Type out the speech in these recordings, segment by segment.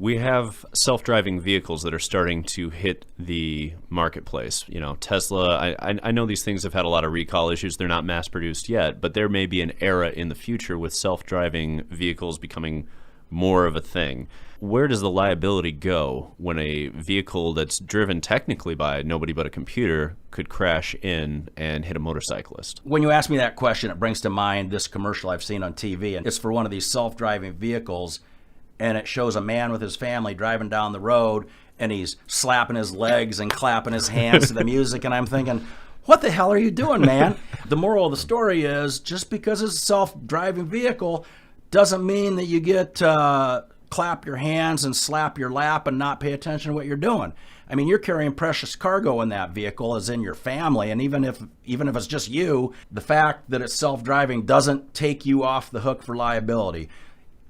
We have self-driving vehicles that are starting to hit the marketplace. You know, Tesla, I know these things have had a lot of recall issues. They're not mass-produced yet, but there may be an era in the future with self-driving vehicles becoming more of a thing. Where does the liability go when a vehicle that's driven technically by nobody but a computer could crash in and hit a motorcyclist? When you ask me that question, it brings to mind this commercial I've seen on TV, and it's for one of these self-driving vehicles, and it shows a man with his family driving down the road, and he's slapping his legs and clapping his hands to the music, and I'm thinking, what the hell are you doing, man? The moral of the story is, just because it's a self-driving vehicle doesn't mean that you get clap your hands and slap your lap and not pay attention to what you're doing. I mean, you're carrying precious cargo in that vehicle, as in your family, and even if it's just you, the fact that it's self-driving doesn't take you off the hook for liability.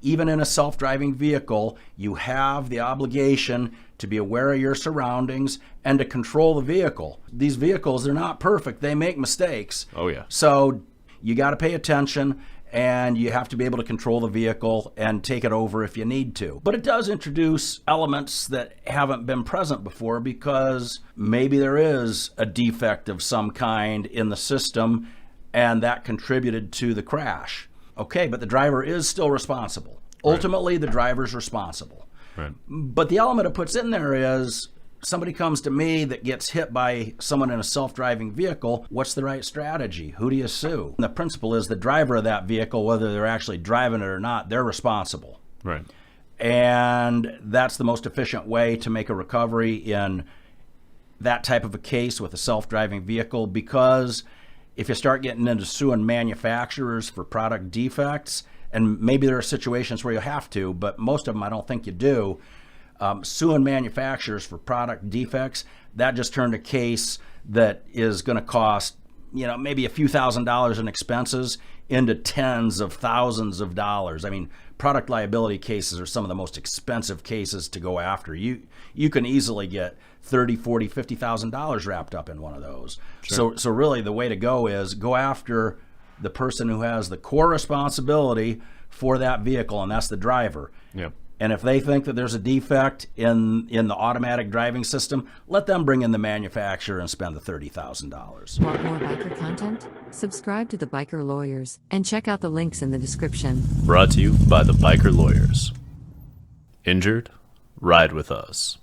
Even in a self-driving vehicle, you have the obligation to be aware of your surroundings and to control the vehicle. These vehicles, they're not perfect. They make mistakes. Oh, yeah. So you got to pay attention, and you have to be able to control the vehicle and take it over if you need to. But it does introduce elements that haven't been present before, because maybe there is a defect of some kind in the system, and that contributed to the crash. Okay, but the driver is still responsible. Right. Ultimately, the driver's responsible. Right. But the element it puts in there is, somebody comes to me that gets hit by someone in a self-driving vehicle, what's the right strategy? Who do you sue? And the principle is the driver of that vehicle, whether they're actually driving it or not, they're responsible. Right. And that's the most efficient way to make a recovery in that type of a case with a self-driving vehicle, because if you start getting into suing manufacturers for product defects, and maybe there are situations where you have to, but most of them I don't think you do, suing manufacturers for product defects, that just turned a case that is going to cost, maybe a few $1,000s in expenses into tens of thousands of dollars. I mean, product liability cases are some of the most expensive cases to go after. You can easily get $30,000, $40,000, $50,000 wrapped up in one of those. Sure. So really the way to go is go after the person who has the core responsibility for that vehicle, and that's the driver. Yeah. And if they think that there's a defect in the automatic driving system, let them bring in the manufacturer and spend the $30,000. Want more biker content? Subscribe to the Biker Lawyers and check out the links in the description. Brought to you by the Biker Lawyers. Injured? Ride with us.